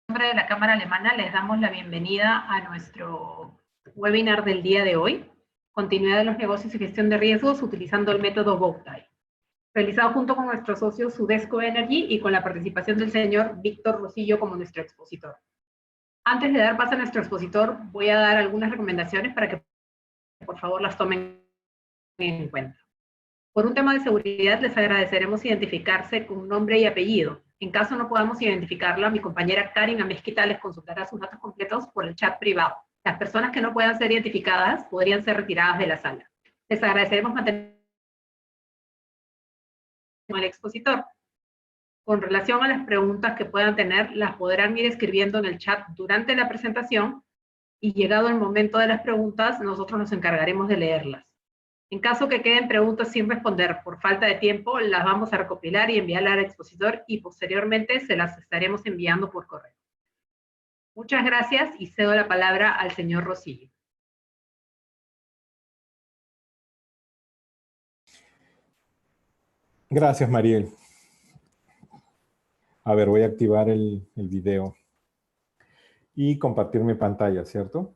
En nombre de la Cámara Alemana les damos la bienvenida a nuestro webinar del día de hoy, continuidad de los negocios y gestión de riesgos utilizando el método Bowtie, realizado junto con nuestro socio Sudesco Energy y con la participación del señor Víctor Rosillo como nuestro expositor. Antes de dar paso a nuestro expositor, voy a dar algunas recomendaciones para que por favor las tomen en cuenta. Por un tema de seguridad, les agradeceremos identificarse con nombre y apellido. En caso no podamos identificarla, mi compañera Karin Amezquita les consultará sus datos completos por el chat privado. Las personas que no puedan ser identificadas podrían ser retiradas de la sala. Les agradeceremos mantener con el expositor. Con relación a las preguntas que puedan tener, las podrán ir escribiendo en el chat durante la presentación y llegado el momento de las preguntas, nosotros nos encargaremos de leerlas. En caso que queden preguntas sin responder por falta de tiempo, las vamos a recopilar y enviar al expositor y posteriormente se las estaremos enviando por correo. Muchas gracias y cedo la palabra al señor Rosillo. Gracias, Mariel. A ver, voy a activar el video y compartir mi pantalla, ¿cierto?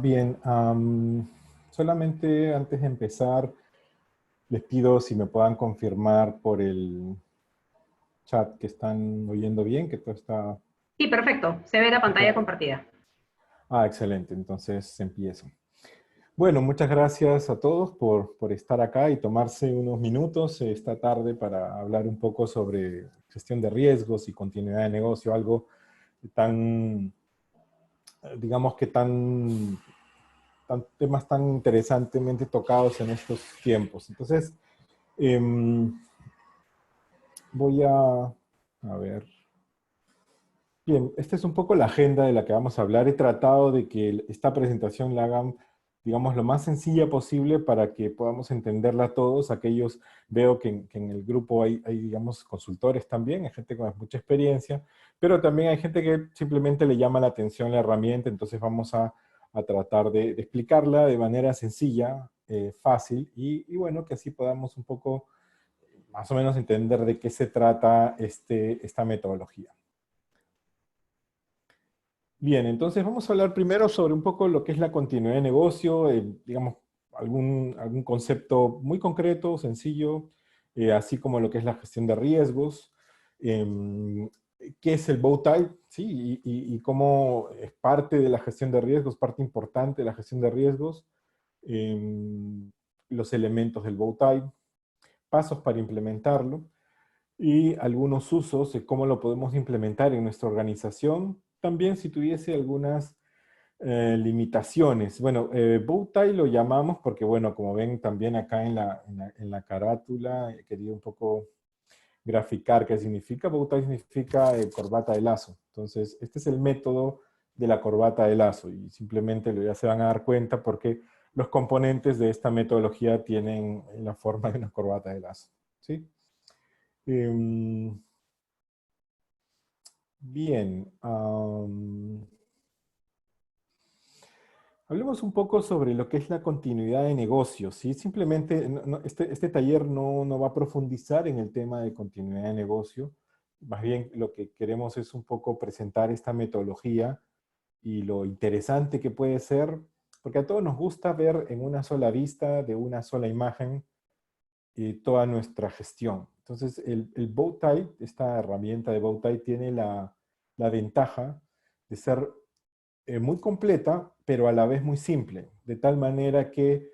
Bien, solamente antes de empezar, les pido si me puedan confirmar por el chat que están oyendo bien, que todo está... Sí, perfecto. Se ve la pantalla compartida. Excelente. Entonces empiezo. Bueno, muchas gracias a todos por estar acá y tomarse unos minutos esta tarde para hablar un poco sobre gestión de riesgos y continuidad de negocio, algo tan, digamos que temas tan interesantemente tocados en estos tiempos. Entonces, voy a ver. Bien, esta es un poco la agenda de la que vamos a hablar. He tratado de que esta presentación la hagan, digamos, lo más sencilla posible para que podamos entenderla todos. Aquellos, veo que en el grupo hay, digamos, consultores también, hay gente con mucha experiencia, pero también hay gente que simplemente le llama la atención la herramienta, entonces vamos a tratar de explicarla de manera sencilla, fácil, y bueno, que así podamos un poco, más o menos, entender de qué se trata esta metodología. Bien, entonces vamos a hablar primero sobre un poco lo que es la continuidad de negocio, digamos, algún concepto muy concreto, sencillo, así como lo que es la gestión de riesgos, qué es el Bowtie, ¿sí? Y cómo es parte de la gestión de riesgos, parte importante de la gestión de riesgos, los elementos del Bowtie, pasos para implementarlo, y algunos usos de cómo lo podemos implementar en nuestra organización. También si tuviese algunas limitaciones. Bueno, Bowtie lo llamamos porque, bueno, como ven también acá en la carátula, he querido un poco graficar qué significa. Bowtie significa corbata de lazo. Entonces, este es el método de la corbata de lazo y simplemente ya se van a dar cuenta porque los componentes de esta metodología tienen la forma de una corbata de lazo, ¿sí? Bien. Hablemos un poco sobre lo que es la continuidad de negocios, ¿sí? Simplemente, este taller no va a profundizar en el tema de continuidad de negocio. Más bien, lo que queremos es un poco presentar esta metodología y lo interesante que puede ser, porque a todos nos gusta ver en una sola vista, de una sola imagen, toda nuestra gestión. Entonces, el Bowtie, esta herramienta de Bowtie, tiene la ventaja de ser muy completa, pero a la vez muy simple, de tal manera que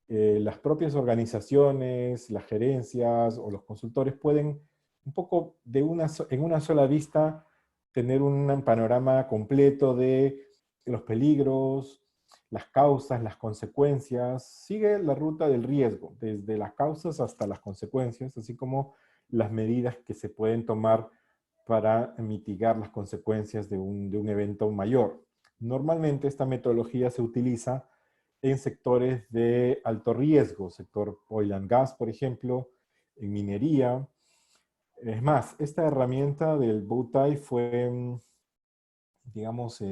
las propias organizaciones, las gerencias o los consultores pueden un poco en una sola vista tener un panorama completo de los peligros, las causas, las consecuencias. Sigue la ruta del riesgo, desde las causas hasta las consecuencias, así como las medidas que se pueden tomar para mitigar las consecuencias de un evento mayor. Normalmente esta metodología se utiliza en sectores de alto riesgo, sector oil and gas, por ejemplo, en minería. Es más, esta herramienta del Bowtie fue, digamos,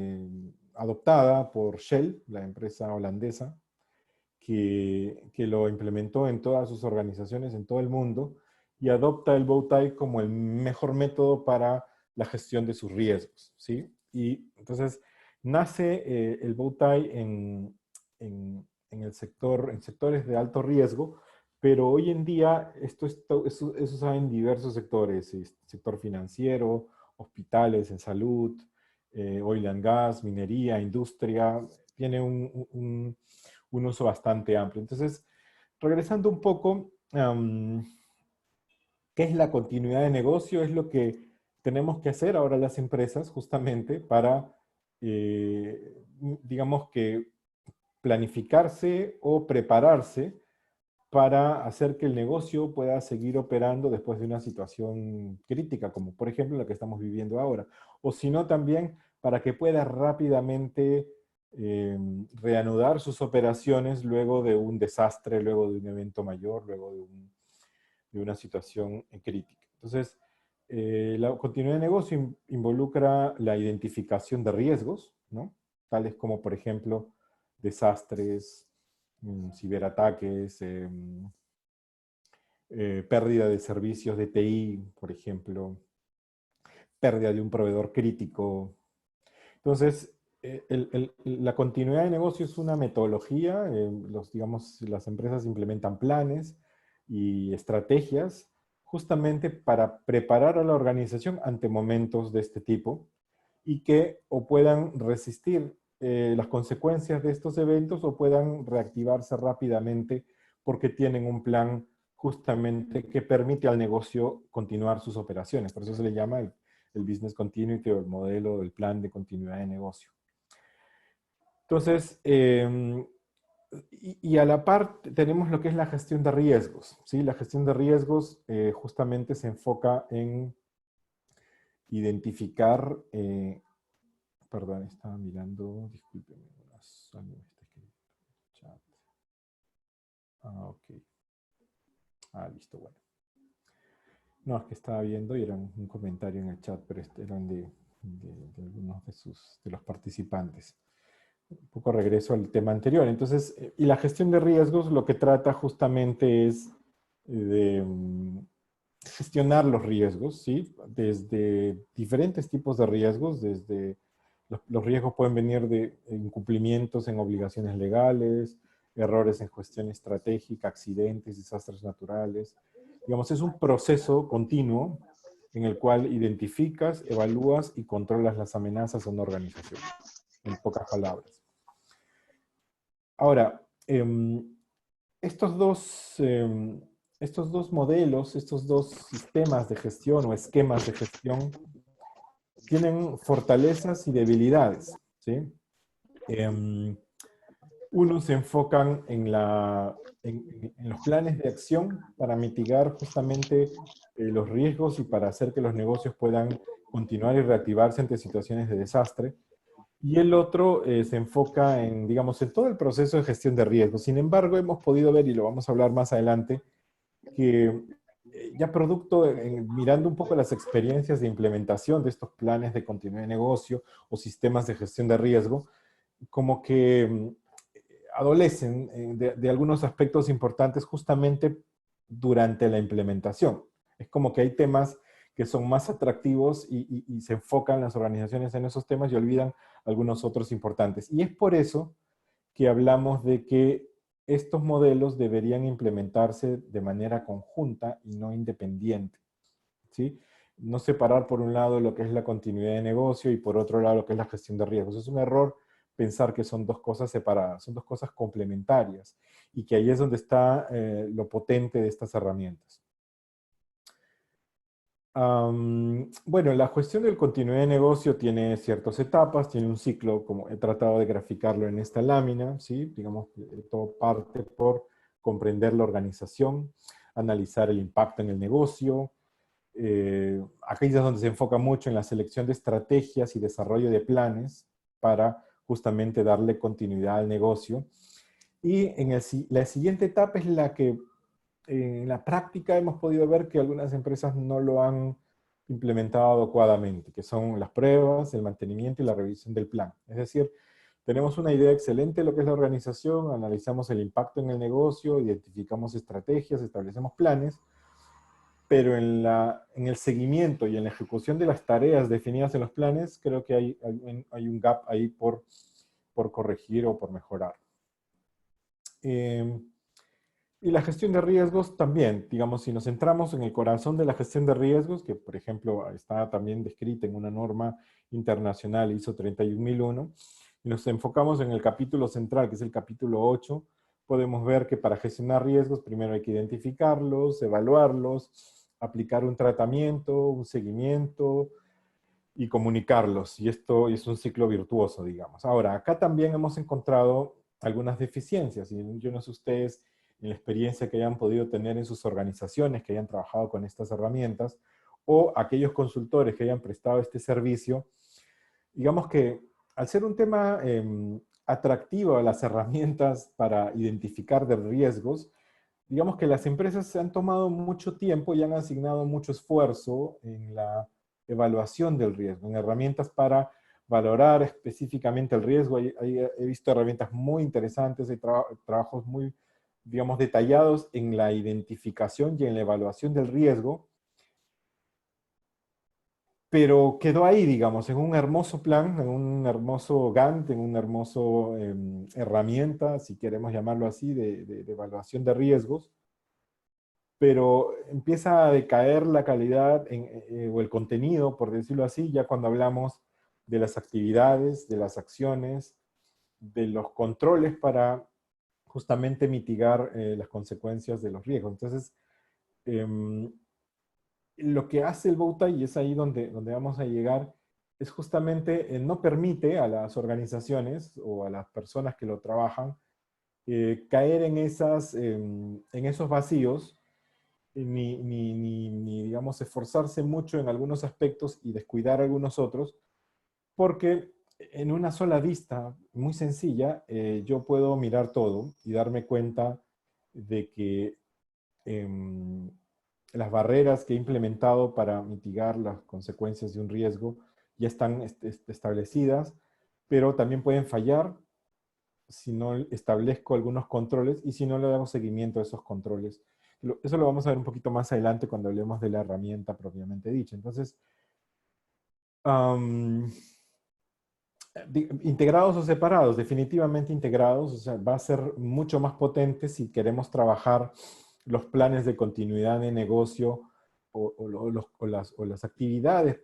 adoptada por Shell, la empresa holandesa, que lo implementó en todas sus organizaciones en todo el mundo y adopta el Bowtie como el mejor método para la gestión de sus riesgos, ¿sí? Y entonces nace el Bowtie en sectores de alto riesgo, pero hoy en día eso se usa en diversos sectores, sector financiero, hospitales, en salud, oil and gas, minería, industria, tiene un uso bastante amplio. Entonces, regresando un poco, ¿qué es la continuidad de negocio? Es lo que tenemos que hacer ahora las empresas justamente para, digamos que, planificarse o prepararse para hacer que el negocio pueda seguir operando después de una situación crítica, como por ejemplo la que estamos viviendo ahora. O si no, también para que pueda rápidamente reanudar sus operaciones luego de un desastre, luego de un evento mayor, luego de una situación crítica. Entonces, la continuidad de negocio involucra la identificación de riesgos, ¿no? Tales como, por ejemplo, desastres, ciberataques, pérdida de servicios de TI, por ejemplo, pérdida de un proveedor crítico. Entonces, la continuidad de negocio es una metodología, digamos, las empresas implementan planes y estrategias justamente para preparar a la organización ante momentos de este tipo y que o puedan resistir las consecuencias de estos eventos o puedan reactivarse rápidamente porque tienen un plan justamente que permite al negocio continuar sus operaciones. Por eso se le llama el business continuity o el modelo del plan de continuidad de negocio. Entonces, y a la par tenemos lo que es la gestión de riesgos, ¿sí? La gestión de riesgos justamente se enfoca en identificar, perdón, estaba mirando, discúlpenme, algo está escrito en el chat. Ok. Listo, bueno. No, es que estaba viendo y era un comentario en el chat, pero eran de algunos de los participantes. Un poco regreso al tema anterior. Entonces, y la gestión de riesgos lo que trata justamente es de gestionar los riesgos, ¿sí? Desde diferentes tipos de riesgos, desde los riesgos pueden venir de incumplimientos en obligaciones legales, errores en gestión estratégica, accidentes, desastres naturales. Digamos, es un proceso continuo en el cual identificas, evalúas y controlas las amenazas a una organización, en pocas palabras. Ahora, estos dos modelos, estos dos sistemas de gestión o esquemas de gestión tienen fortalezas y debilidades, ¿sí? Unos se enfocan en los planes de acción para mitigar justamente los riesgos y para hacer que los negocios puedan continuar y reactivarse ante situaciones de desastre. Y el otro se enfoca en, digamos, en todo el proceso de gestión de riesgos. Sin embargo, hemos podido ver, y lo vamos a hablar más adelante, que ya producto, mirando un poco las experiencias de implementación de estos planes de continuidad de negocio o sistemas de gestión de riesgo, como que adolecen de algunos aspectos importantes justamente durante la implementación. Es como que hay temas que son más atractivos y se enfocan las organizaciones en esos temas y olvidan algunos otros importantes. Y es por eso que hablamos de que estos modelos deberían implementarse de manera conjunta y no independiente, ¿sí? No separar por un lado lo que es la continuidad de negocio y por otro lado lo que es la gestión de riesgos. Es un error pensar que son dos cosas separadas, son dos cosas complementarias y que ahí es donde está lo potente de estas herramientas. Bueno, la cuestión del continuidad de negocio tiene ciertas etapas, tiene un ciclo, como he tratado de graficarlo en esta lámina, ¿sí? Digamos, todo parte por comprender la organización, analizar el impacto en el negocio. Aquí es donde se enfoca mucho en la selección de estrategias y desarrollo de planes para justamente darle continuidad al negocio. Y la siguiente etapa es la que en la práctica hemos podido ver que algunas empresas no lo han implementado adecuadamente, que son las pruebas, el mantenimiento y la revisión del plan. Es decir, tenemos una idea excelente de lo que es la organización, analizamos el impacto en el negocio, identificamos estrategias, establecemos planes, pero en el seguimiento y en la ejecución de las tareas definidas en los planes, creo que hay un gap ahí por corregir o por mejorar. Y la gestión de riesgos también, digamos, si nos centramos en el corazón de la gestión de riesgos, que por ejemplo está también descrita en una norma internacional ISO 31001, y nos enfocamos en el capítulo central, que es el capítulo 8, podemos ver que para gestionar riesgos primero hay que identificarlos, evaluarlos, aplicar un tratamiento, un seguimiento y comunicarlos. Y esto es un ciclo virtuoso, digamos. Ahora, acá también hemos encontrado algunas deficiencias, y yo no sé ustedes en la experiencia que hayan podido tener en sus organizaciones, que hayan trabajado con estas herramientas, o aquellos consultores que hayan prestado este servicio, digamos que al ser un tema atractivo a las herramientas para identificar de riesgos, digamos que las empresas se han tomado mucho tiempo y han asignado mucho esfuerzo en la evaluación del riesgo, en herramientas para valorar específicamente el riesgo. He visto herramientas muy interesantes, hay trabajos muy, digamos, detallados en la identificación y en la evaluación del riesgo, pero quedó ahí, digamos, en un hermoso plan, en un hermoso Gantt, en un hermoso herramienta, si queremos llamarlo así, de evaluación de riesgos, pero empieza a decaer la calidad o el contenido, por decirlo así, ya cuando hablamos de las actividades, de las acciones, de los controles para justamente mitigar las consecuencias de los riesgos. Entonces, lo que hace el Bowtie, y es ahí donde vamos a llegar, es justamente no permite a las organizaciones o a las personas que lo trabajan caer en esos vacíos, digamos, esforzarse mucho en algunos aspectos y descuidar algunos otros, porque en una sola vista, muy sencilla, yo puedo mirar todo y darme cuenta de que las barreras que he implementado para mitigar las consecuencias de un riesgo ya están establecidas, pero también pueden fallar si no establezco algunos controles y si no le damos seguimiento a esos controles. Eso lo vamos a ver un poquito más adelante cuando hablemos de la herramienta propiamente dicha. Entonces, integrados o separados, definitivamente integrados, o sea, va a ser mucho más potente si queremos trabajar los planes de continuidad de negocio o las actividades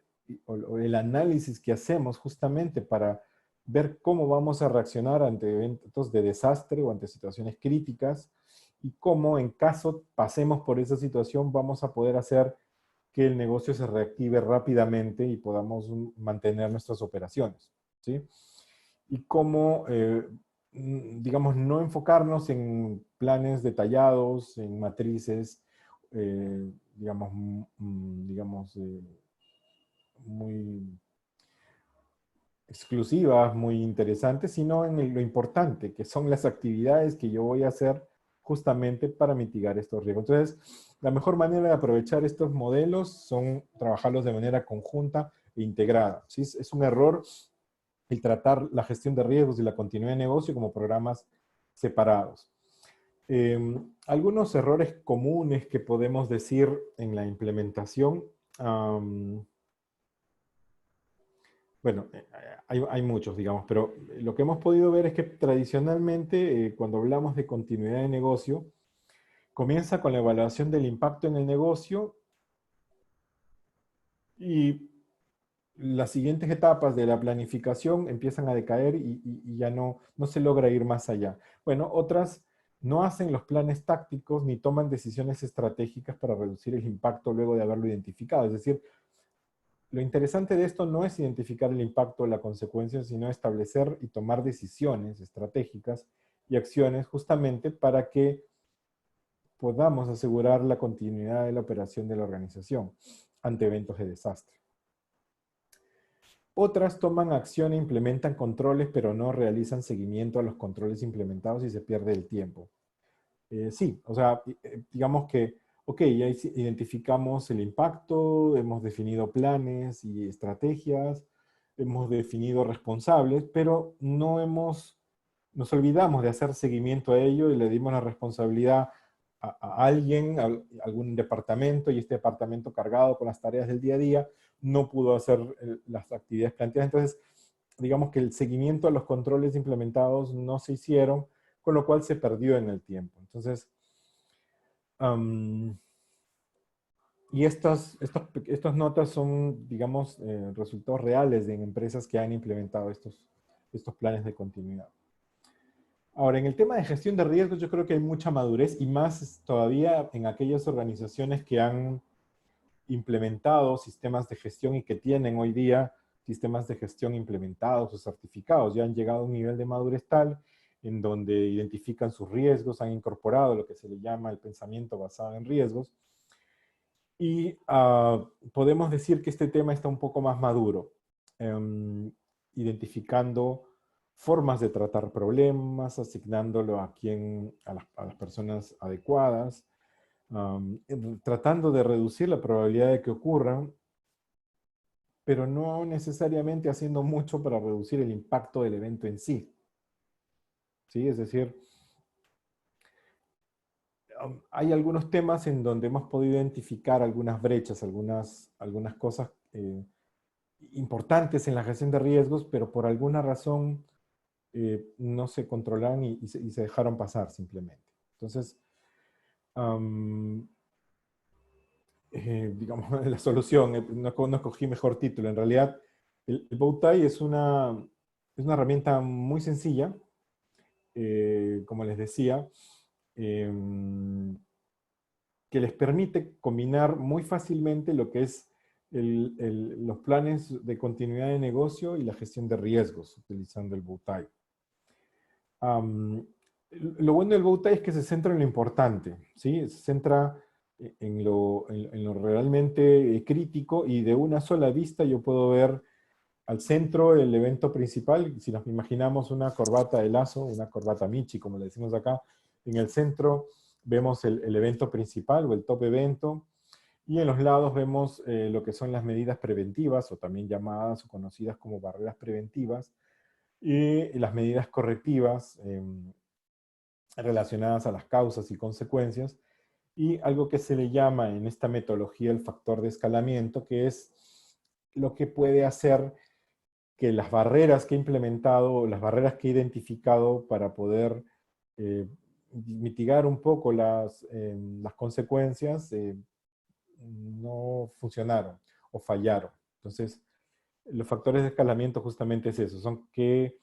o el análisis que hacemos justamente para ver cómo vamos a reaccionar ante eventos de desastre o ante situaciones críticas y cómo en caso pasemos por esa situación vamos a poder hacer que el negocio se reactive rápidamente y podamos mantener nuestras operaciones, ¿sí? Y cómo, digamos, no enfocarnos en planes detallados, en matrices, digamos, muy exclusivas, muy interesantes, sino en lo importante, que son las actividades que yo voy a hacer justamente para mitigar estos riesgos. Entonces, la mejor manera de aprovechar estos modelos son trabajarlos de manera conjunta e integrada. ¿Sí? Es un error el tratar la gestión de riesgos y la continuidad de negocio como programas separados. Algunos errores comunes que podemos decir en la implementación, Bueno, hay muchos, digamos, pero lo que hemos podido ver es que tradicionalmente, cuando hablamos de continuidad de negocio, comienza con la evaluación del impacto en el negocio y las siguientes etapas de la planificación empiezan a decaer y ya no se logra ir más allá. Bueno, otras no hacen los planes tácticos ni toman decisiones estratégicas para reducir el impacto luego de haberlo identificado. Es decir, lo interesante de esto no es identificar el impacto o la consecuencia, sino establecer y tomar decisiones estratégicas y acciones justamente para que podamos asegurar la continuidad de la operación de la organización ante eventos de desastre. Otras toman acción e implementan controles, pero no realizan seguimiento a los controles implementados y se pierde el tiempo. Sí, o sea, digamos que, ok, ya identificamos el impacto, hemos definido planes y estrategias, hemos definido responsables, pero nos olvidamos de hacer seguimiento a ello y le dimos la responsabilidad a alguien, a algún departamento, y este departamento cargado con las tareas del día a día no pudo hacer las actividades planteadas. Entonces, digamos que el seguimiento a los controles implementados no se hicieron, con lo cual se perdió en el tiempo. Entonces, y estas notas son, digamos, resultados reales en empresas que han implementado estos planes de continuidad. Ahora, en el tema de gestión de riesgos, yo creo que hay mucha madurez y más todavía en aquellas organizaciones que han implementado sistemas de gestión y que tienen hoy día sistemas de gestión implementados o certificados. Ya han llegado a un nivel de madurez tal en donde identifican sus riesgos, han incorporado lo que se le llama el pensamiento basado en riesgos. Y podemos decir que este tema está un poco más maduro, identificando formas de tratar problemas, asignándolo a las personas adecuadas, tratando de reducir la probabilidad de que ocurran, pero no necesariamente haciendo mucho para reducir el impacto del evento en sí. ¿Sí? Es decir, hay algunos temas en donde hemos podido identificar algunas brechas, algunas cosas importantes en la gestión de riesgos, pero por alguna razón no se controlaron y se dejaron pasar simplemente. Entonces, digamos, la solución, no escogí mejor título. En realidad, el Bowtie es una herramienta muy sencilla, como les decía, que les permite combinar muy fácilmente lo que es los planes de continuidad de negocio y la gestión de riesgos utilizando el Bowtie. Lo bueno del Bowtie es que se centra en lo importante, ¿sí? Se centra en lo realmente crítico y de una sola vista yo puedo ver al centro el evento principal. Si nos imaginamos una corbata de lazo, una corbata Michi, como le decimos acá, en el centro vemos el evento principal o el top evento, y en los lados vemos lo que son las medidas preventivas, o también llamadas o conocidas como barreras preventivas, y las medidas correctivas relacionadas a las causas y consecuencias, y algo que se le llama en esta metodología el factor de escalamiento, que es lo que puede hacer que las barreras que he implementado, las barreras que he identificado para poder mitigar un poco las consecuencias, no funcionaron o fallaron. Entonces, los factores de escalamiento justamente es eso, son qué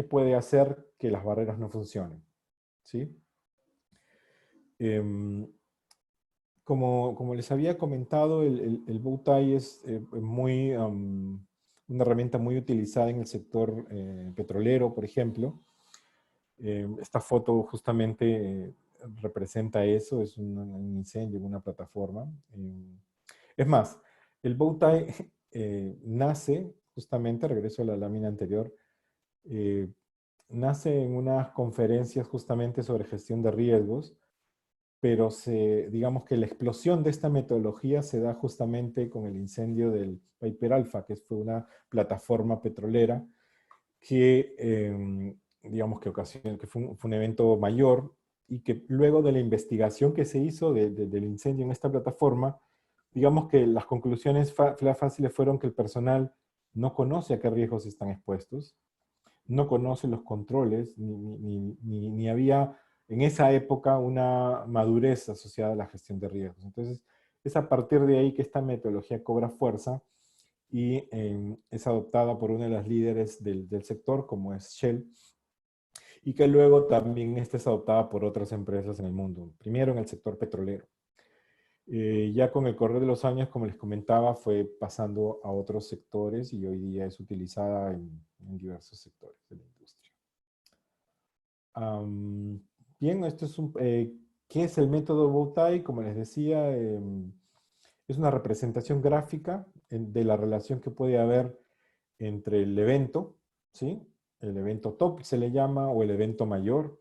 puede hacer que las barreras no funcionen, ¿sí? Como les había comentado, el Bowtie es una herramienta muy utilizada en el sector petrolero, por ejemplo. Esta foto justamente representa eso, es un incendio en una plataforma. Es más, el Bowtie nace, justamente, regreso a la lámina anterior, nace en unas conferencias justamente sobre gestión de riesgos, pero digamos que la explosión de esta metodología se da justamente con el incendio del Piper Alpha, que fue una plataforma petrolera que, digamos que fue un evento mayor, y que luego de la investigación que se hizo del incendio en esta plataforma, digamos que las conclusiones fáciles fueron que el personal no conoce a qué riesgos están expuestos, no conoce los controles, ni había en esa época una madurez asociada a la gestión de riesgos. Entonces, es a partir de ahí que esta metodología cobra fuerza y es adoptada por una de las líderes del sector, como es Shell, y que luego también esta es adoptada por otras empresas en el mundo, primero en el sector petrolero. Ya con el correr de los años, como les comentaba, fue pasando a otros sectores y hoy día es utilizada en diversos sectores de la industria. Bien, esto es ¿qué es el método Bowtie? Como les decía, es una representación gráfica de la relación que puede haber entre el evento, ¿sí? El evento top se le llama, o el evento mayor,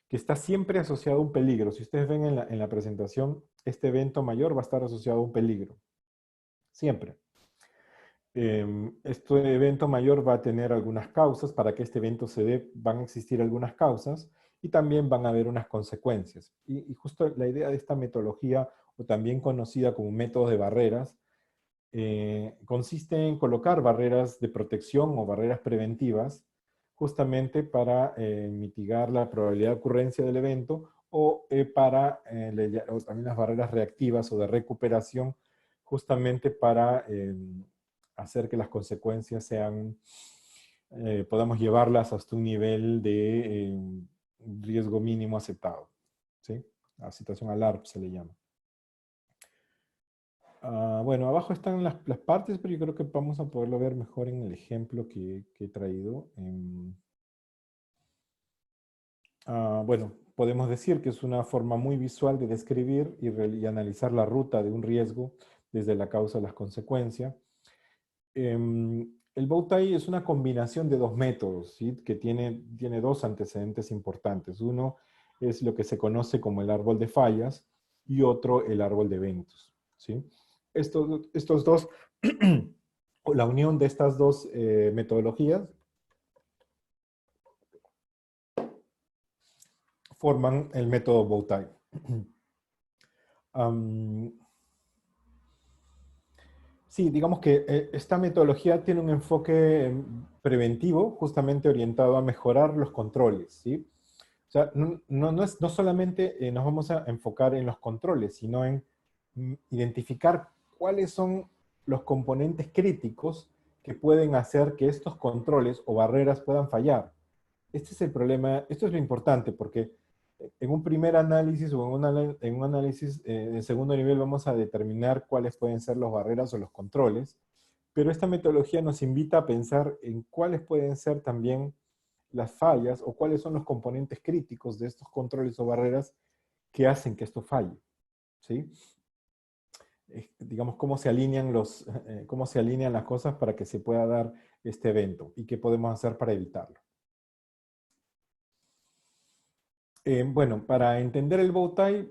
que está siempre asociado a un peligro. Si ustedes ven en la presentación, este evento mayor va a estar asociado a un peligro. Siempre. Este evento mayor va a tener algunas causas. Para que este evento se dé, van a existir algunas causas y también van a haber unas consecuencias. Y justo la idea de esta metodología, o también conocida como método de barreras, consiste en colocar barreras de protección o barreras preventivas justamente para mitigar la probabilidad de ocurrencia del evento o o también las barreras reactivas o de recuperación justamente para hacer que las consecuencias sean, podamos llevarlas hasta un nivel de riesgo mínimo aceptado, ¿sí? La situación ALARP se le llama. Bueno, abajo están las partes, pero yo creo que vamos a poderlo ver mejor en el ejemplo que he traído. Bueno, podemos decir que es una forma muy visual de describir y analizar la ruta de un riesgo desde la causa a las consecuencias. El Bowtie es una combinación de dos métodos, ¿sí? Que tiene dos antecedentes importantes. Uno es lo que se conoce como el árbol de fallas y otro el árbol de eventos, ¿sí? Estos dos, o la unión de estas dos metodologías, forman el método Bowtie. Sí, digamos que esta metodología tiene un enfoque preventivo, justamente orientado a mejorar los controles, ¿sí? O sea, no solamente nos vamos a enfocar en los controles, sino en identificar cuáles son los componentes críticos que pueden hacer que estos controles o barreras puedan fallar. Este es el problema, esto es lo importante, porque en un primer análisis o en un análisis de segundo nivel vamos a determinar cuáles pueden ser las barreras o los controles, pero esta metodología nos invita a pensar en cuáles pueden ser también las fallas o cuáles son los componentes críticos de estos controles o barreras que hacen que esto falle, ¿sí? Digamos, cómo se alinean las cosas para que se pueda dar este evento y qué podemos hacer para evitarlo. Bueno, para entender el Bowtie,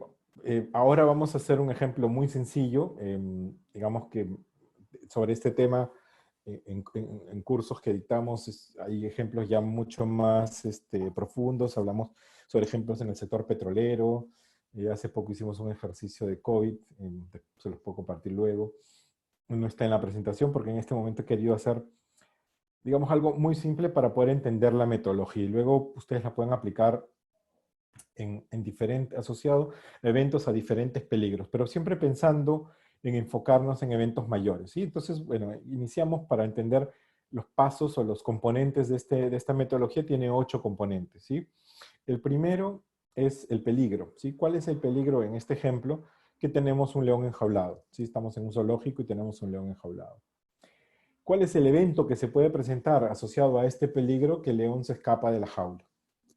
ahora vamos a hacer un ejemplo muy sencillo, digamos que sobre este tema, en cursos que dictamos, hay ejemplos ya mucho más profundos, hablamos sobre ejemplos en el sector petrolero, hace poco hicimos un ejercicio de COVID, se los puedo compartir luego, no está en la presentación porque en este momento he querido hacer, digamos, algo muy simple para poder entender la metodología y luego ustedes la pueden aplicar asociado eventos a diferentes peligros, pero siempre pensando en enfocarnos en eventos mayores, ¿sí? Entonces, bueno, iniciamos para entender los pasos o los componentes de esta metodología. Tiene 8 componentes, ¿sí? El primero es el peligro, ¿sí? ¿Cuál es el peligro en este ejemplo? Que tenemos un león enjaulado, ¿sí? Estamos en un zoológico y tenemos un león enjaulado. ¿Cuál es el evento que se puede presentar asociado a este peligro? Que el león se escapa de la jaula,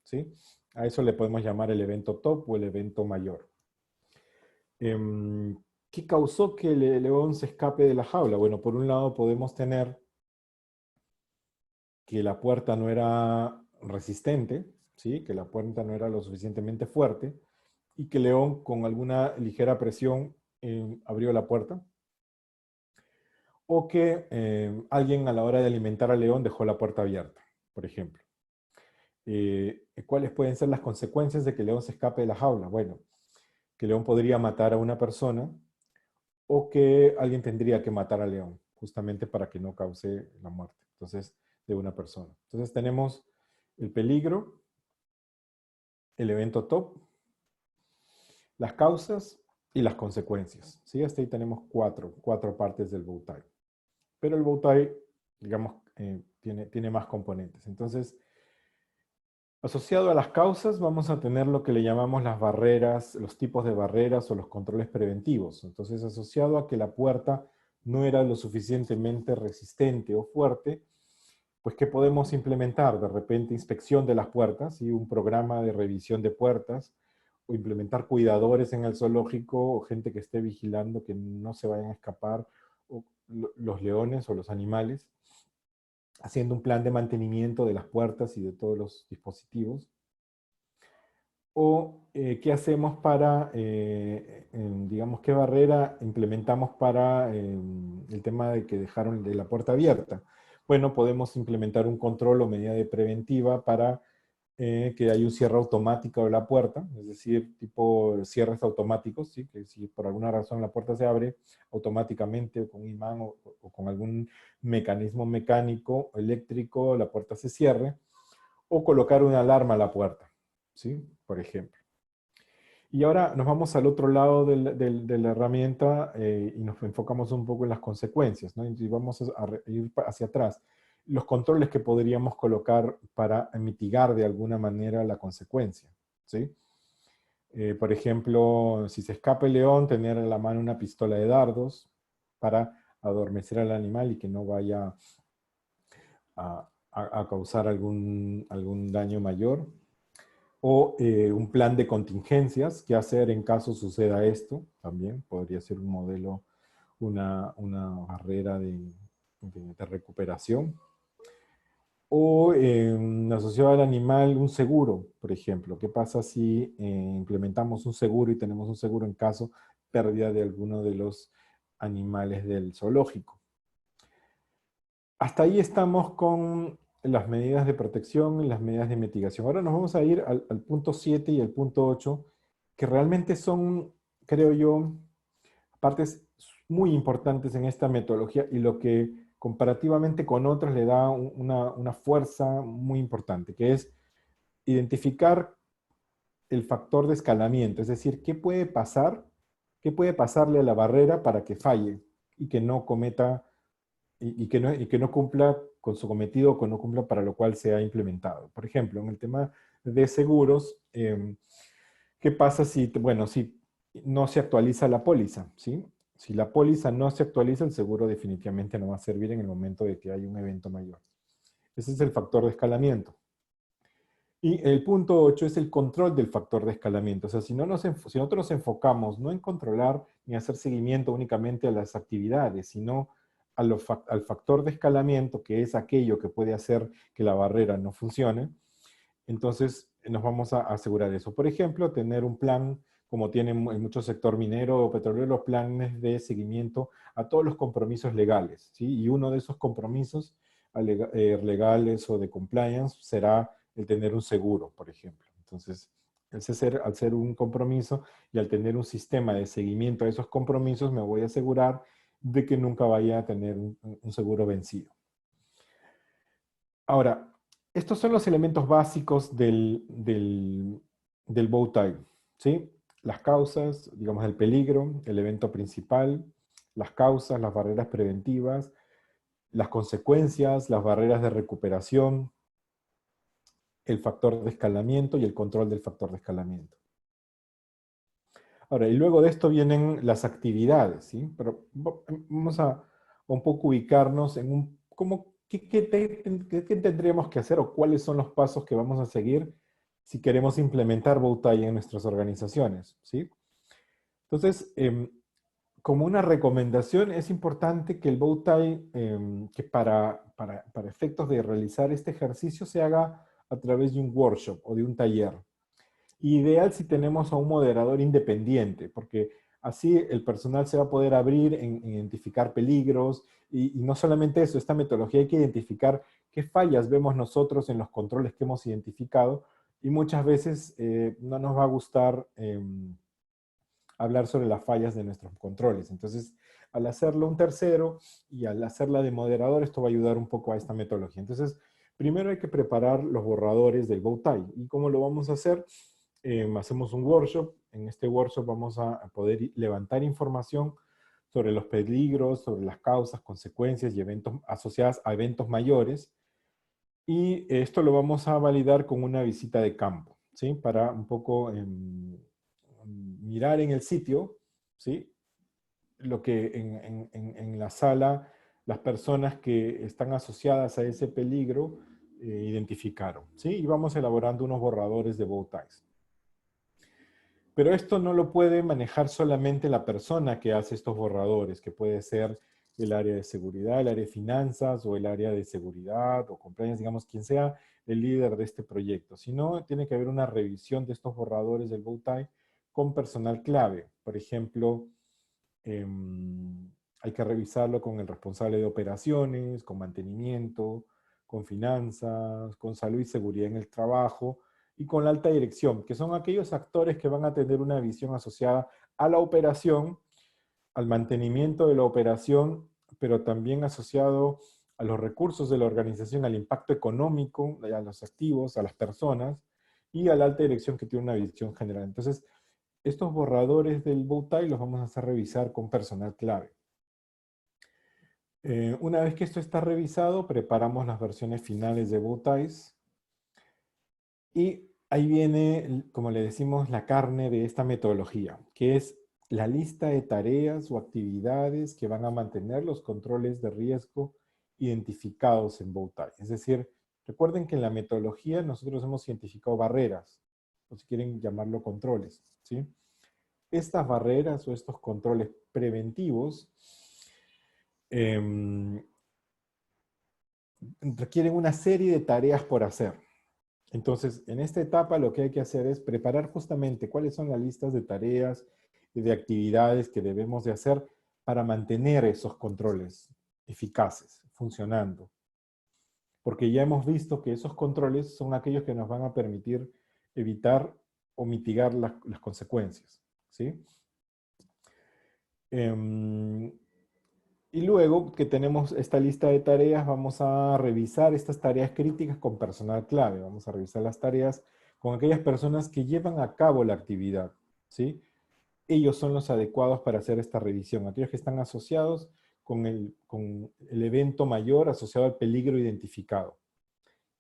¿sí? A eso le podemos llamar el evento top o el evento mayor. ¿Qué causó que el león se escape de la jaula? Bueno, por un lado podemos tener que la puerta no era resistente, ¿sí? Que la puerta no era lo suficientemente fuerte y que el león con alguna ligera presión abrió la puerta. O que alguien a la hora de alimentar al león dejó la puerta abierta, por ejemplo. ¿Cuáles pueden ser las consecuencias de que el león se escape de la jaula? Bueno, que el león podría matar a una persona o que alguien tendría que matar al león, justamente para que no cause la muerte, entonces, de una persona. Entonces tenemos el peligro, el evento top, las causas y las consecuencias. ¿Sí? Hasta ahí tenemos cuatro partes del bow tie. Pero el bow tie, digamos, tiene más componentes. Entonces, asociado a las causas, vamos a tener lo que le llamamos las barreras, los tipos de barreras o los controles preventivos. Entonces, asociado a que la puerta no era lo suficientemente resistente o fuerte, pues ¿qué podemos implementar? De repente, inspección de las puertas, ¿sí? Un programa de revisión de puertas, o implementar cuidadores en el zoológico, o gente que esté vigilando que no se vayan a escapar, o los leones o los animales, haciendo un plan de mantenimiento de las puertas y de todos los dispositivos. O qué hacemos para, digamos, qué barrera implementamos para el tema de que dejaron de la puerta abierta. Bueno, podemos implementar un control o medida de preventiva para que haya un cierre automático de la puerta, es decir, tipo cierres automáticos, ¿sí? Que si por alguna razón la puerta se abre automáticamente o con un imán o con algún mecanismo mecánico o eléctrico, la puerta se cierre, o colocar una alarma a la puerta, ¿sí? Por ejemplo. Y ahora nos vamos al otro lado de la herramienta y nos enfocamos un poco en las consecuencias, ¿no? Y vamos a ir hacia atrás. Los controles que podríamos colocar para mitigar de alguna manera la consecuencia, ¿sí? Por ejemplo, si se escapa el león, tener en la mano una pistola de dardos para adormecer al animal y que no vaya a causar algún daño mayor. O un plan de contingencias, qué hacer en caso suceda esto, también podría ser un modelo, una barrera de recuperación. O asociado al animal, un seguro, por ejemplo. ¿Qué pasa si implementamos un seguro y tenemos un seguro en caso de pérdida de alguno de los animales del zoológico? Hasta ahí estamos con las medidas de protección y las medidas de mitigación. Ahora nos vamos a ir al punto 7 y al punto 8, que realmente son, creo yo, partes muy importantes en esta metodología y lo que comparativamente con otras le da una fuerza muy importante, que es identificar el factor de escalamiento, es decir, qué puede pasarle a la barrera para que falle y que no cometa y que no cumpla con su cometido o que no cumpla para lo cual se ha implementado. Por ejemplo, en el tema de seguros, ¿qué pasa si, bueno, si no se actualiza la póliza? ¿Sí? Si la póliza no se actualiza, el seguro definitivamente no va a servir en el momento de que haya un evento mayor. Ese es el factor de escalamiento. Y el punto 8 es el control del factor de escalamiento. O sea, si nosotros nos enfocamos no en controlar ni hacer seguimiento únicamente a las actividades, sino al factor de escalamiento, que es aquello que puede hacer que la barrera no funcione, entonces nos vamos a asegurar eso. Por ejemplo, tener un plan, como tienen en mucho sector minero o petrolero, planes de seguimiento a todos los compromisos legales, ¿sí? Y uno de esos compromisos legales o de compliance será el tener un seguro, por ejemplo. Entonces, al ser un compromiso y al tener un sistema de seguimiento a esos compromisos, me voy a asegurar de que nunca vaya a tener un seguro vencido. Ahora, estos son los elementos básicos del bow tie, ¿sí? Las causas, digamos, el peligro, el evento principal, las causas, las barreras preventivas, las consecuencias, las barreras de recuperación, el factor de escalamiento y el control del factor de escalamiento. Ahora, y luego de esto vienen las actividades, ¿sí? Pero vamos a un poco ubicarnos en ¿qué tendríamos que hacer o cuáles son los pasos que vamos a seguir si queremos implementar bow tie en nuestras organizaciones, ¿sí? Entonces, como una recomendación, es importante que el bow tie, que para efectos de realizar este ejercicio se haga a través de un workshop o de un taller. Ideal si tenemos a un moderador independiente, porque así el personal se va a poder abrir en identificar peligros y no solamente eso, esta metodología hay que identificar qué fallas vemos nosotros en los controles que hemos identificado y muchas veces no nos va a gustar hablar sobre las fallas de nuestros controles. Entonces, al hacerlo un tercero y al hacerla de moderador, esto va a ayudar un poco a esta metodología. Entonces, primero hay que preparar los borradores del Bowtie. ¿Y cómo lo vamos a hacer? Hacemos un workshop. En este workshop vamos a poder levantar información sobre los peligros, sobre las causas, consecuencias y eventos asociadas a eventos mayores. Y esto lo vamos a validar con una visita de campo, ¿sí? Para un poco mirar en el sitio, ¿sí? Lo que en la sala las personas que están asociadas a ese peligro identificaron, ¿sí? Y vamos elaborando unos borradores de bow ties. Pero esto no lo puede manejar solamente la persona que hace estos borradores, que puede ser el área de seguridad, el área de finanzas o el área de seguridad o compliance, digamos, quien sea el líder de este proyecto. Sino tiene que haber una revisión de estos borradores del Bowtie con personal clave. Por ejemplo, hay que revisarlo con el responsable de operaciones, con mantenimiento, con finanzas, con salud y seguridad en el trabajo, y con la alta dirección, que son aquellos actores que van a tener una visión asociada a la operación, al mantenimiento de la operación, pero también asociado a los recursos de la organización, al impacto económico, a los activos, a las personas, y a la alta dirección que tiene una visión general. Entonces, estos borradores del Bowtie los vamos a hacer revisar con personal clave. Una vez que esto está revisado, preparamos las versiones finales de Bowties. Y ahí viene, como le decimos, la carne de esta metodología, que es la lista de tareas o actividades que van a mantener los controles de riesgo identificados en Bowtie. Es decir, recuerden que en la metodología nosotros hemos identificado barreras, o si quieren llamarlo controles, ¿sí? Estas barreras o estos controles preventivos requieren una serie de tareas por hacer. Entonces, en esta etapa lo que hay que hacer es preparar justamente cuáles son las listas de tareas y de actividades que debemos de hacer para mantener esos controles eficaces, funcionando. Porque ya hemos visto que esos controles son aquellos que nos van a permitir evitar o mitigar las consecuencias, ¿sí? Y luego que tenemos esta lista de tareas, vamos a revisar estas tareas críticas con personal clave. Vamos a revisar las tareas con aquellas personas que llevan a cabo la actividad, ¿sí? Ellos son los adecuados para hacer esta revisión. Aquellos que están asociados con el evento mayor asociado al peligro identificado.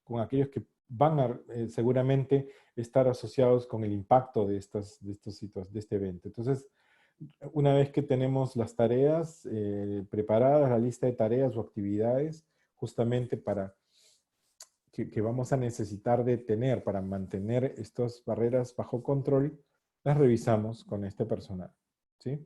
Con aquellos que van a seguramente estar asociados con el impacto de este evento. Entonces, una vez que tenemos las tareas preparadas, la lista de tareas o actividades, justamente para que vamos a necesitar de tener para mantener estas barreras bajo control, las revisamos con este personal, ¿sí?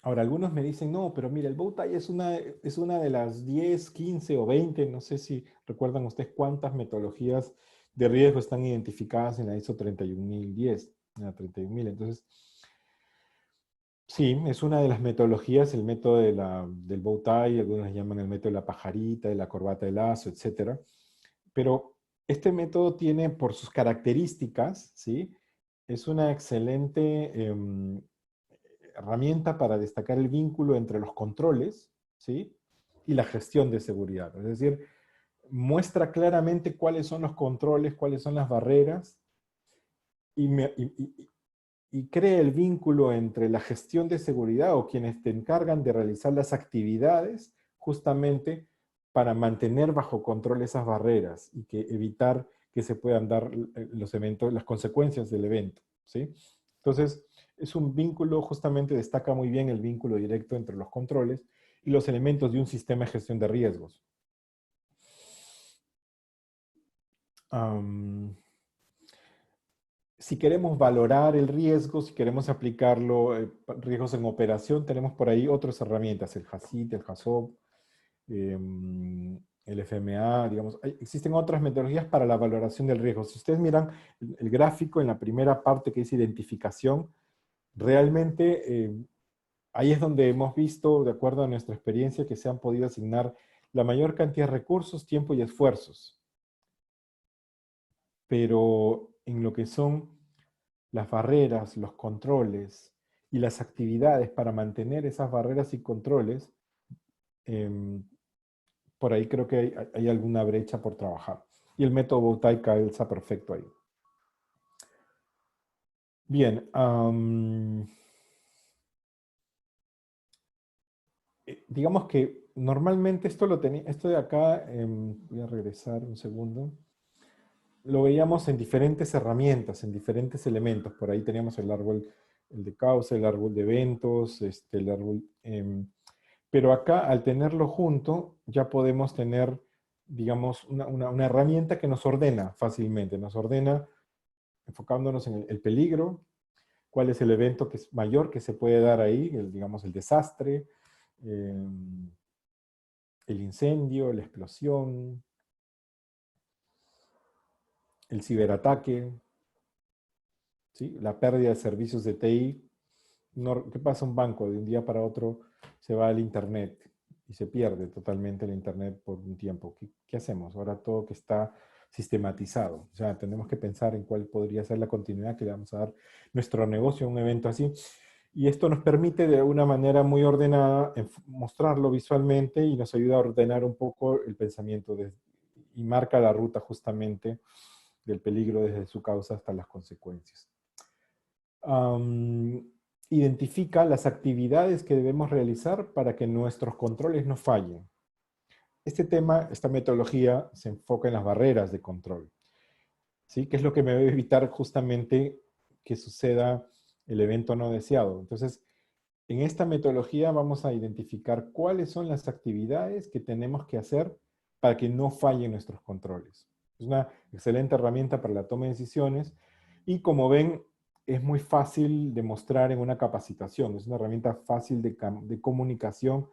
Ahora, algunos me dicen, no, pero mira, el Bowtie es una de las 10, 15 o 20, no sé si recuerdan ustedes cuántas metodologías de riesgo están identificadas en la ISO 31010, en la 31000. Entonces, sí, es una de las metodologías, el método del Bowtie, algunos llaman el método de la pajarita, de la corbata de lazo, etc. Pero este método tiene, por sus características, ¿sí? Es una excelente herramienta para destacar el vínculo entre los controles, ¿sí? Y la gestión de seguridad. Es decir, muestra claramente cuáles son los controles, cuáles son las barreras, y crea el vínculo entre la gestión de seguridad o quienes te encargan de realizar las actividades justamente para mantener bajo control esas barreras y que evitar que se puedan dar los eventos, las consecuencias del evento, ¿sí? Entonces, es un vínculo, justamente destaca muy bien el vínculo directo entre los controles y los elementos de un sistema de gestión de riesgos. Si queremos valorar el riesgo, si queremos aplicarlo, riesgos en operación, tenemos por ahí otras herramientas, el HACIT, el HACCP, el FMA, digamos. Existen otras metodologías para la valoración del riesgo. Si ustedes miran el gráfico en la primera parte que dice identificación, realmente ahí es donde hemos visto, de acuerdo a nuestra experiencia, que se han podido asignar la mayor cantidad de recursos, tiempo y esfuerzos, pero en lo que son las barreras, los controles y las actividades para mantener esas barreras y controles, em, por ahí creo que hay alguna brecha por trabajar. Y el método Bowtie calza perfecto ahí. Bien, digamos que normalmente esto lo tenía, esto de acá, voy a regresar un segundo, lo veíamos en diferentes herramientas, en diferentes elementos. Por ahí teníamos el árbol, el de causa, el árbol de eventos, el árbol... pero acá, al tenerlo junto, ya podemos tener, digamos, una herramienta que nos ordena fácilmente. Nos ordena enfocándonos en el peligro, cuál es el evento que es mayor que se puede dar ahí, digamos, el desastre, eh, el incendio, la explosión, el ciberataque, ¿sí? La pérdida de servicios de TI. ¿Qué pasa? Un banco de un día para otro se va al Internet y se pierde totalmente el Internet por un tiempo. ¿Qué hacemos? Ahora todo que está sistematizado. O sea, tenemos que pensar en cuál podría ser la continuidad que le vamos a dar nuestro negocio a un evento así. Y esto nos permite de una manera muy ordenada mostrarlo visualmente y nos ayuda a ordenar un poco el pensamiento y marca la ruta justamente del peligro desde su causa hasta las consecuencias. Identifica las actividades que debemos realizar para que nuestros controles no fallen. Este tema, esta metodología se enfoca en las barreras de control, ¿sí? Que es lo que me va a evitar justamente que suceda el evento no deseado. Entonces, en esta metodología vamos a identificar cuáles son las actividades que tenemos que hacer para que no fallen nuestros controles. Es una excelente herramienta para la toma de decisiones y, como ven, es muy fácil de mostrar en una capacitación. Es una herramienta fácil de comunicación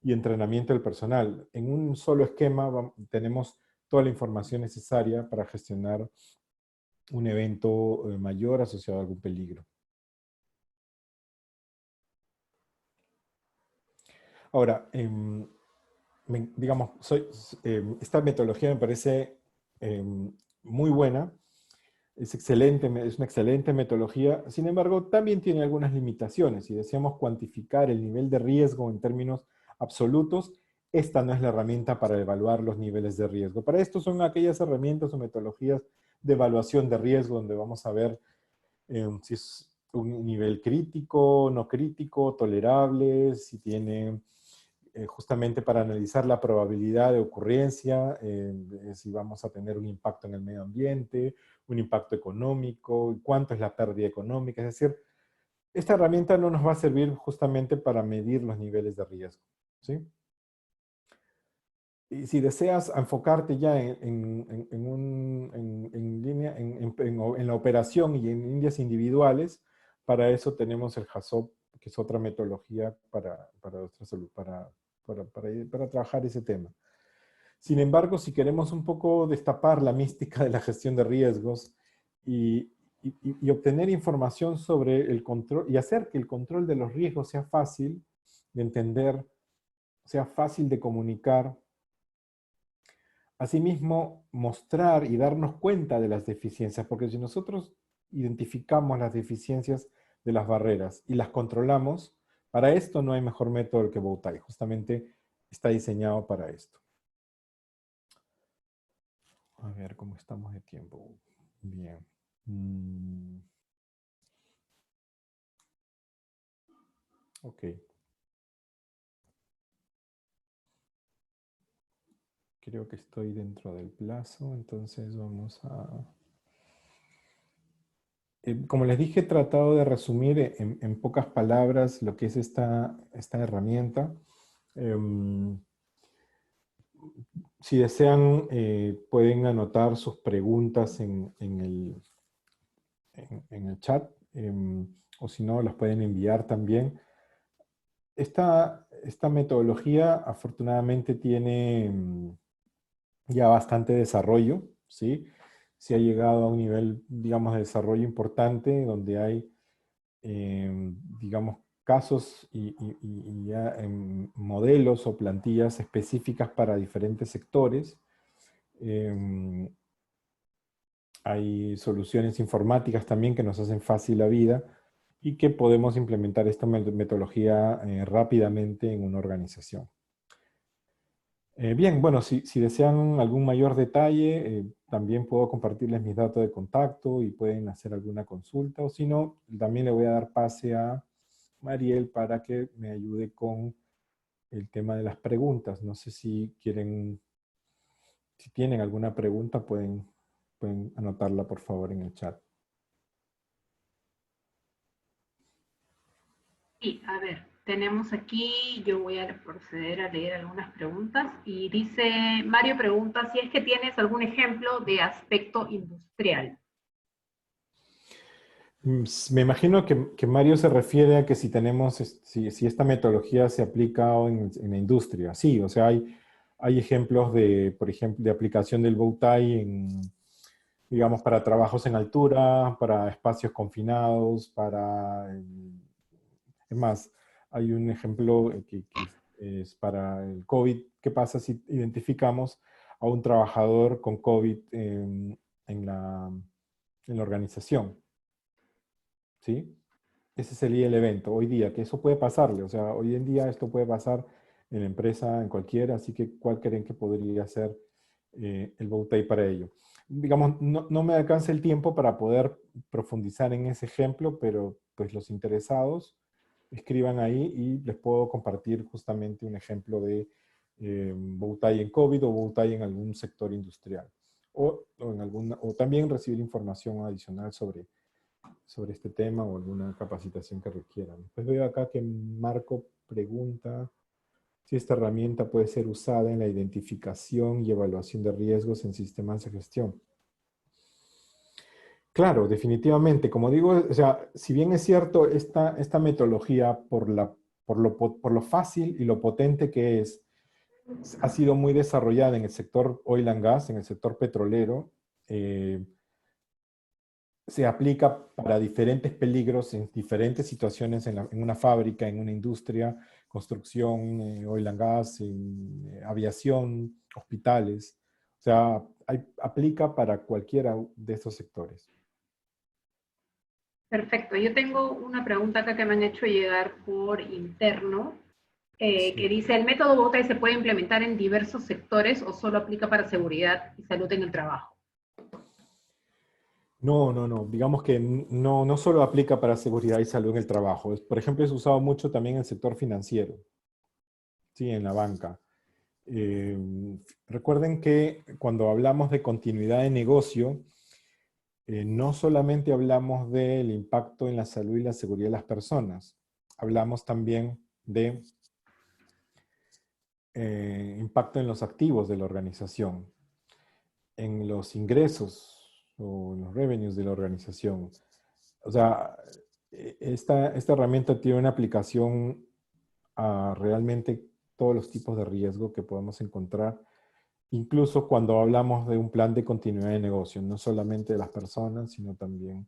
y entrenamiento del personal. En un solo esquema tenemos toda la información necesaria para gestionar un evento mayor asociado a algún peligro. Ahora, digamos, esta metodología me parece muy buena, es excelente, es una excelente metodología. Sin embargo, también tiene algunas limitaciones. Si deseamos cuantificar el nivel de riesgo en términos absolutos, esta no es la herramienta para evaluar los niveles de riesgo. Para esto son aquellas herramientas o metodologías de evaluación de riesgo donde vamos a ver si es un nivel crítico, no crítico, tolerable, si tiene justamente para analizar la probabilidad de ocurrencia, si vamos a tener un impacto en el medio ambiente, un impacto económico, cuánto es la pérdida económica. Es decir, esta herramienta no nos va a servir justamente para medir los niveles de riesgo, ¿sí? Y si deseas enfocarte ya en línea, en la operación y en líneas individuales, para eso tenemos el HACCP, que es otra metodología para nuestra salud, para trabajar ese tema. Sin embargo, si queremos un poco destapar la mística de la gestión de riesgos y obtener información sobre el control y hacer que el control de los riesgos sea fácil de entender, sea fácil de comunicar, asimismo mostrar y darnos cuenta de las deficiencias, porque si nosotros identificamos las deficiencias de las barreras y las controlamos, para esto no hay mejor método que Bowtie. Justamente está diseñado para esto. A ver cómo estamos de tiempo. Bien. Ok. Creo que estoy dentro del plazo, entonces vamos a... como les dije, he tratado de resumir en pocas palabras lo que es esta herramienta. Si desean, pueden anotar sus preguntas en el chat, o si no, las pueden enviar también. Esta metodología afortunadamente tiene ya bastante desarrollo, ¿sí? Se ha llegado a un nivel, digamos, de desarrollo importante, donde hay, digamos, casos y ya modelos o plantillas específicas para diferentes sectores. Hay soluciones informáticas también que nos hacen fácil la vida y que podemos implementar esta metodología rápidamente en una organización. Bien, bueno, si desean algún mayor detalle, también puedo compartirles mis datos de contacto y pueden hacer alguna consulta, o si no, también le voy a dar pase a Mariel para que me ayude con el tema de las preguntas. No sé si quieren, si tienen alguna pregunta, pueden anotarla por favor en el chat. Sí, a ver, tenemos aquí, yo voy a proceder a leer algunas preguntas y dice, Mario pregunta si es que tienes algún ejemplo de aspecto industrial. Me imagino que Mario se refiere a que si tenemos, si esta metodología se aplica en la industria. Sí, o sea, hay ejemplos de, por ejemplo, de aplicación del Bowtie en, digamos, para trabajos en altura, para espacios confinados, es más, hay un ejemplo que es para el COVID. ¿Qué pasa si identificamos a un trabajador con COVID en la organización? ¿Sí? Ese sería el evento hoy día, que eso puede pasarle. O sea, hoy en día esto puede pasar en la empresa, en cualquiera, así que ¿cuál creen que podría ser el Bowtie para ello? Digamos, no me alcanza el tiempo para poder profundizar en ese ejemplo, pero pues los interesados escriban ahí y les puedo compartir justamente un ejemplo de Bowtie en COVID o Bowtie en algún sector industrial. O también recibir información adicional sobre este tema o alguna capacitación que requieran. Pues veo acá que Marco pregunta si esta herramienta puede ser usada en la identificación y evaluación de riesgos en sistemas de gestión. Claro, definitivamente. Como digo, o sea, si bien es cierto, esta metodología, por lo fácil y lo potente que es, ha sido muy desarrollada en el sector oil and gas, en el sector petrolero, se aplica para diferentes peligros en diferentes situaciones en una fábrica, en una industria, construcción, oil and gas, aviación, hospitales. O sea, aplica para cualquiera de estos sectores. Perfecto, yo tengo una pregunta acá que me han hecho llegar por interno, que Sí. dice, ¿el método Bowtie se puede implementar en diversos sectores o solo aplica para seguridad y salud en el trabajo? No. Digamos que no solo aplica para seguridad y salud en el trabajo. Por ejemplo, es usado mucho también en el sector financiero, ¿sí? En la banca. Eh, Recuerden que cuando hablamos de continuidad de negocio, no solamente hablamos del impacto en la salud y la seguridad de las personas, hablamos también de impacto en los activos de la organización, en los ingresos o en los revenues de la organización. O sea, esta herramienta tiene una aplicación a realmente todos los tipos de riesgo que podemos encontrar, incluso cuando hablamos de un plan de continuidad de negocio, no solamente de las personas, sino también,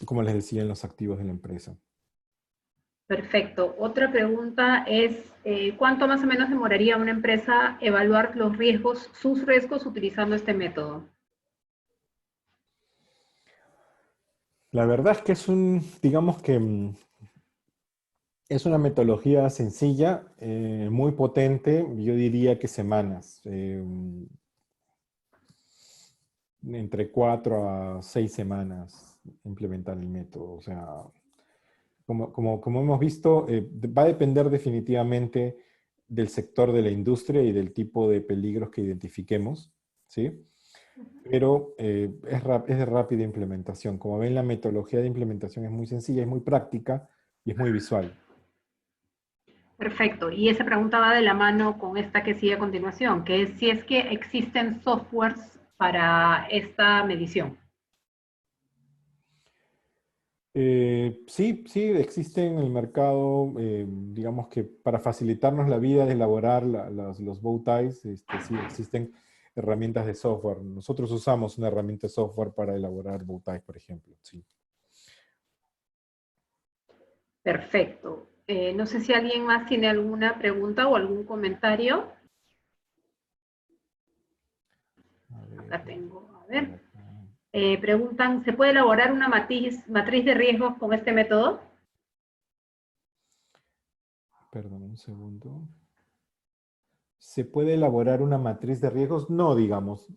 como les decía, en los activos de la empresa. Perfecto. Otra pregunta es, ¿cuánto más o menos demoraría una empresa evaluar los riesgos, sus riesgos utilizando este método? La verdad es que digamos que es una metodología sencilla, muy potente, yo diría que semanas, entre 4 a 6 semanas implementar el método. O sea, como hemos visto, va a depender definitivamente del sector de la industria y del tipo de peligros que identifiquemos, ¿sí? Pero es de rápida implementación. Como ven, la metodología de implementación es muy sencilla, es muy práctica y es muy visual. Perfecto. Y esa pregunta va de la mano con esta que sigue a continuación, que es si es que existen softwares para esta medición. Sí, existe en el mercado, digamos que para facilitarnos la vida de elaborar los bow ties, sí existen herramientas de software. Nosotros usamos una herramienta de software para elaborar bow ties, por ejemplo. Sí. Perfecto. No sé si alguien más tiene alguna pregunta o algún comentario. A ver. Acá tengo. ver. Preguntan, ¿se puede elaborar una matriz de riesgos con este método? Perdón, un segundo. ¿Se puede elaborar una matriz de riesgos? No, digamos.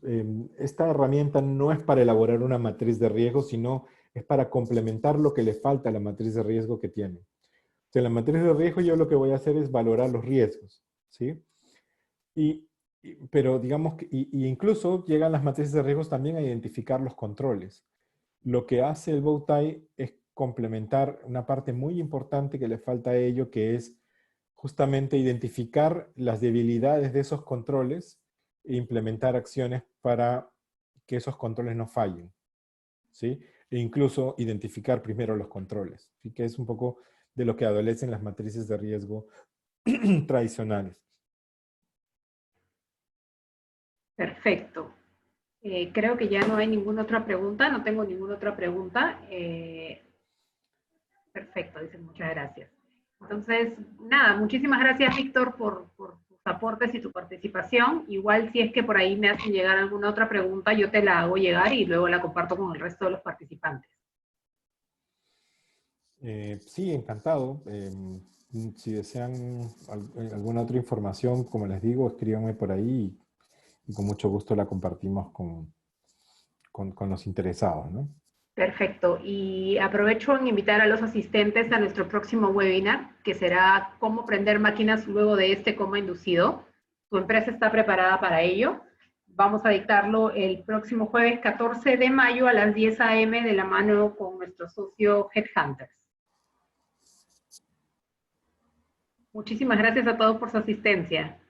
Esta herramienta no es para elaborar una matriz de riesgos, sino es para complementar lo que le falta a la matriz de riesgo que tiene. O sea, en la matriz de riesgo yo lo que voy a hacer es valorar los riesgos, ¿sí? Pero digamos que incluso llegan las matrices de riesgos también a identificar los controles. Lo que hace el Bowtie es complementar una parte muy importante que le falta a ello, que es justamente identificar las debilidades de esos controles e implementar acciones para que esos controles no fallen, ¿sí? E incluso identificar primero los controles, ¿sí? Que es un poco de lo que adolecen las matrices de riesgo tradicionales. Perfecto. Creo que ya no hay ninguna otra pregunta, no tengo ninguna otra pregunta. Perfecto, dicen, muchas gracias. Entonces, nada, muchísimas gracias, Víctor, por tus aportes y tu participación. Igual si es que por ahí me hacen llegar alguna otra pregunta, yo te la hago llegar y luego la comparto con el resto de los participantes. Sí, encantado. Si desean alguna otra información, como les digo, escríbanme por ahí y con mucho gusto la compartimos con los interesados, ¿no? Perfecto. Y aprovecho en invitar a los asistentes a nuestro próximo webinar, que será cómo prender máquinas luego de este coma inducido. Tu empresa está preparada para ello. Vamos a dictarlo el próximo jueves 14 de mayo a las 10 a.m. de la mano con nuestro socio Headhunters. Muchísimas gracias a todos por su asistencia.